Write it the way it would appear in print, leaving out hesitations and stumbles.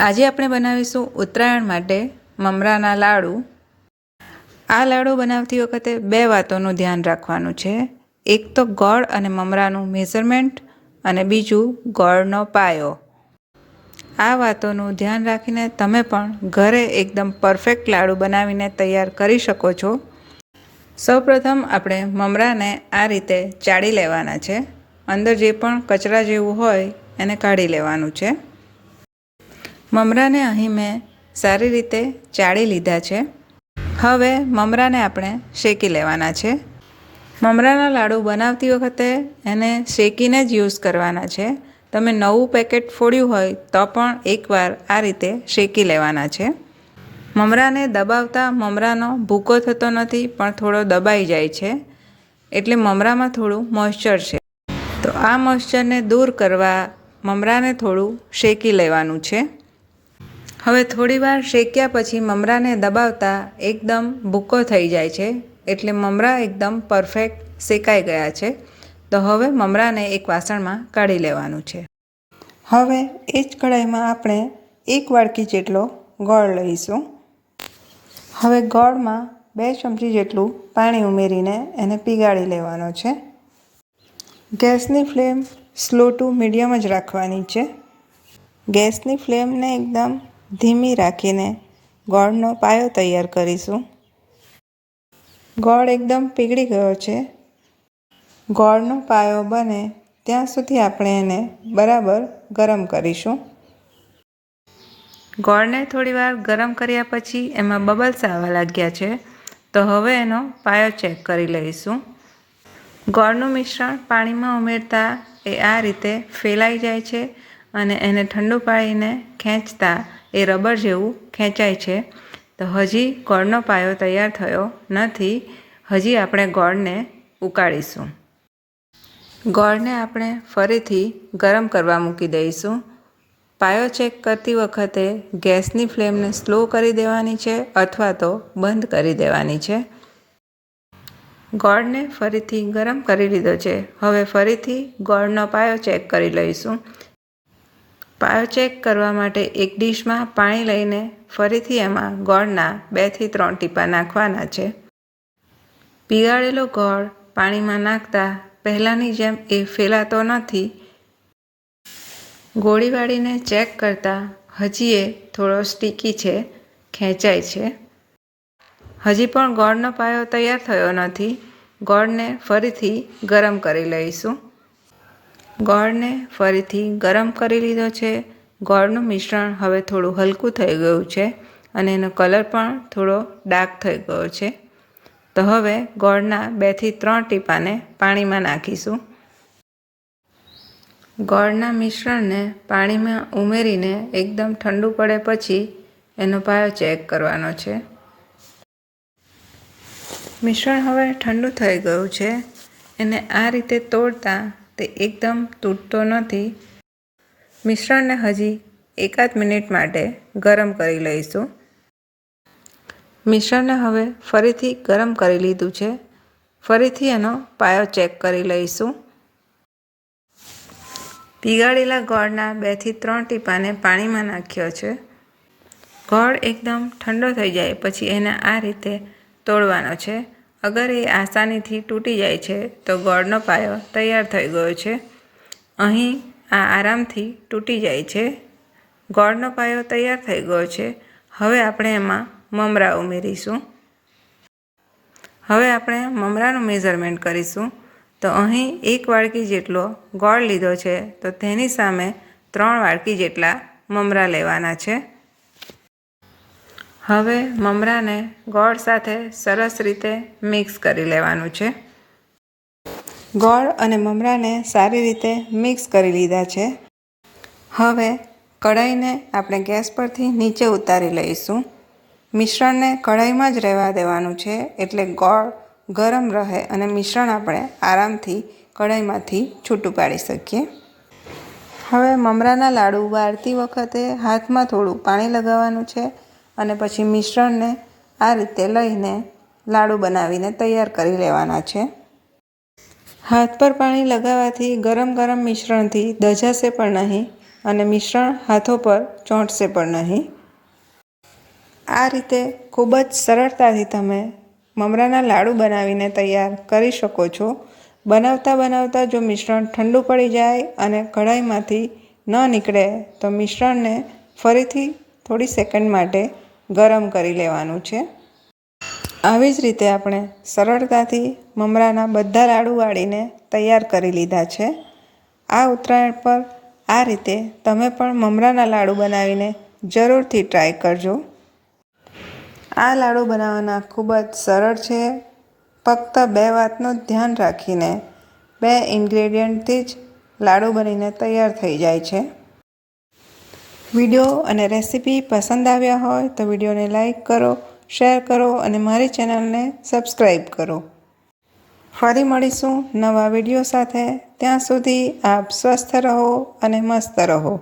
આજે આપણે બનાવીશું ઉત્તરાયણ માટે મમરાના લાડુ। આ લાડુ બનાવતી વખતે બે વાતોનું ધ્યાન રાખવાનું છે। એક તો ગોળ અને મમરાનું મેઝરમેન્ટ અને બીજું ગોળનો પાયો। આ વાતોનું ધ્યાન રાખીને તમે પણ ઘરે એકદમ પરફેક્ટ લાડુ બનાવીને તૈયાર કરી શકો છો। સૌપ્રથમ આપણે મમરાને આ રીતે ચાળી લેવાના છે। અંદર જે પણ કચરા જેવું હોય એને કાઢી લેવાનું છે। મમરાને અહીં મેં સારી રીતે ચાળી લીધા છે। હવે મમરાને આપણે શેકી લેવાના છે। મમરાના લાડુ બનાવતી વખતે એને શેકીને જ યુઝ કરવાના છે। તમે નવું પેકેટ ફોડ્યું હોય તો પણ એકવાર આ રીતે શેકી લેવાના છે। મમરાને દબાવતા મમરાનો ભૂકો થતો નથી પણ થોડો દબાઈ જાય છે, એટલે મમરામાં થોડું મોઇશ્ચર છે। તો આ મોઇશ્ચરને દૂર કરવા મમરાને થોડું શેકી લેવાનું છે। હવે થોડીવાર શેક્યા પછી મમરાને દબાવતા એકદમ ભૂકો થઈ જાય છે, એટલે મમરા એકદમ પરફેક્ટ શેકાઈ ગયા છે। તો હવે મમરાને એક વાસણમાં કાઢી લેવાનું છે। હવે એ જ કઢાઈમાં આપણે 1 વાડકી જેટલો ગોળ લઈશું। હવે ગોળમાં 2 ચમચી જેટલું પાણી ઉમેરીને એને પીગાળી લેવાનો છે। ગેસની ફ્લેમ સ્લો ટુ મીડિયમ જ રાખવાની છે। ગેસની ફ્લેમને એકદમ ધીમી રાખીને ગોળનો પાયો તૈયાર કરીશું। ગોળ એકદમ પીગળી ગયો છે। ગોળનો પાયો બને ત્યાં સુધી આપણે એને બરાબર ગરમ કરીશું। ગોળને થોડીવાર ગરમ કર્યા પછી એમાં બબલ્સ આવવા લાગ્યા છે, તો હવે એનો પાયો ચેક કરી લઈશું। ગોળનું મિશ્રણ પાણીમાં ઉમેરતા એ આ રીતે ફેલાઈ જાય છે અને એને ઠંડુ પાડીને ખેંચતા એ રબર જેવું ખેંચાય છે। તો હજી ગોળનો પાયો તૈયાર થયો નથી, હજી આપણે ગોળને ઉકાળીશું। ગોળને આપણે ફરીથી ગરમ કરવા મૂકી દઈશું। પાયો ચેક કરતી વખતે ગેસની ફ્લેમને સ્લો કરી દેવાની છે અથવા તો બંધ કરી દેવાની છે। ગોળને ફરીથી ગરમ કરી લીધો છે। હવે ફરીથી ગોળનો પાયો ચેક કરી લઈશું। પાયો ચેક કરવા માટે એક ડીશમાં પાણી લઈને ફરીથી એમાં ગોળના 2 થી 3 ટીપા નાખવાના છે। પીગાળેલો ગોળ પાણીમાં નાખતા પહેલાંની જેમ એ ફેલાતો નથી। ગોળી વાળીને ચેક કરતાં હજી એ થોડો સ્ટીકી છે, ખેંચાય છે। હજી પણ ગોળનો પાયો તૈયાર થયો નથી। ગોળને ફરીથી ગરમ કરી લઈશું। ગોળને ફરીથી ગરમ કરી લીધો છે। ગોળનું મિશ્રણ હવે થોડું હલકું થઈ ગયું છે અને એનો કલર પણ થોડો ડાર્ક થઈ ગયો છે। તો હવે ગોળના 2 થી 3 ટીપાને પાણીમાં નાખીશું। ગોળના મિશ્રણને પાણીમાં ઉમેરીને એકદમ ઠંડુ પડે પછી એનો પાયો ચેક કરવાનો છે। મિશ્રણ હવે ઠંડુ થઈ ગયું છે। એને આ રીતે તોડતા તે એકદમ તૂટતો નથી। મિશ્રણને હજી 1 મિનિટ માટે ગરમ કરી લઈશું। મિશ્રણને હવે ફરીથી ગરમ કરી લીધું છે। ફરીથી એનો પાયો ચેક કરી લઈશું। પીગાળેલા ગોળના 2 થી 3 ટીપાને પાણીમાં નાખ્યો છે। ગોળ એકદમ ઠંડો થઈ જાય પછી એને આ રીતે તોડવાનો છે। અગર એ આસાનીથી તૂટી જાય છે તો ગોળનો પાયો તૈયાર થઈ ગયો છે। અહીં આ આરામથી તૂટી જાય છે। ગોળનો પાયો તૈયાર થઈ ગયો છે। હવે આપણે એમાં મમરા ઉમેરીશું। હવે આપણે મમરાનું મેઝરમેન્ટ કરીશું। તો અહીં 1 વાડકી જેટલો ગોળ લીધો છે, તો તેની સામે 3 વાડકી જેટલા મમરા લેવાના છે। હવે મમરાને ગોળ સાથે સરસ રીતે મિક્સ કરી લેવાનું છે। ગોળ અને મમરાને સારી રીતે મિક્સ કરી લીધા છે। હવે કઢાઈને આપણે ગેસ પરથી નીચે ઉતારી લઈશું। મિશ્રણને કઢાઈમાં જ રહેવા દેવાનું છે, એટલે ગોળ ગરમ રહે અને મિશ્રણ આપણે આરામથી કઢાઈમાંથી છૂટું પાડી શકીએ। હવે મમરાના લાડુ વાળતી વખતે હાથમાં થોડું પાણી લગાવવાનું છે અને પછી મિશ્રણને આ રીતે લઈને લાડુ બનાવીને તૈયાર કરી લેવાના છે। હાથ પર પાણી લગાવવાથી ગરમ મિશ્રણથી દજાશે પણ નહીં અને મિશ્રણ હાથો પર ચોંટશે પણ નહીં. આ રીતે ખૂબ જ સરળતાથી તમે મમરાના લાડુ બનાવીને તૈયાર કરી શકો છો. બનાવતા જો મિશ્રણ ઠંડુ પડી જાય અને કઢાઈમાંથી ન નીકળે તો મિશ્રણને ફરીથી થોડી સેકન્ડ માટે ગરમ કરી લેવાનું છે. આવી જ રીતે આપણે સરળતાથી મમરાના બધા લાડુ વાળીને તૈયાર કરી લીધા છે. આ ઉત્તરાયણ પર આ રીતે તમે પણ મમરાના લાડુ બનાવીને જરૂરથી ટ્રાય કરજો. આ લાડુ બનાવવાના ખૂબ જ સરળ છે. ફક્ત 2 વાતનું ધ્યાન રાખીને 2 ઇન્ગ્રેડિયન્ટથી જ લાડુ બનીને તૈયાર થઈ જાય છે. વિડીયો અને રેસીપી પસંદ આવ્યા હોય તો વિડીયોને લાઈક કરો, શેર કરો અને મારી ચેનલને સબસ્ક્રાઈબ કરો. ફરી મળીશું નવા વિડીયો સાથે. ત્યાં સુધી આપ સ્વસ્થ રહો અને મસ્ત રહો.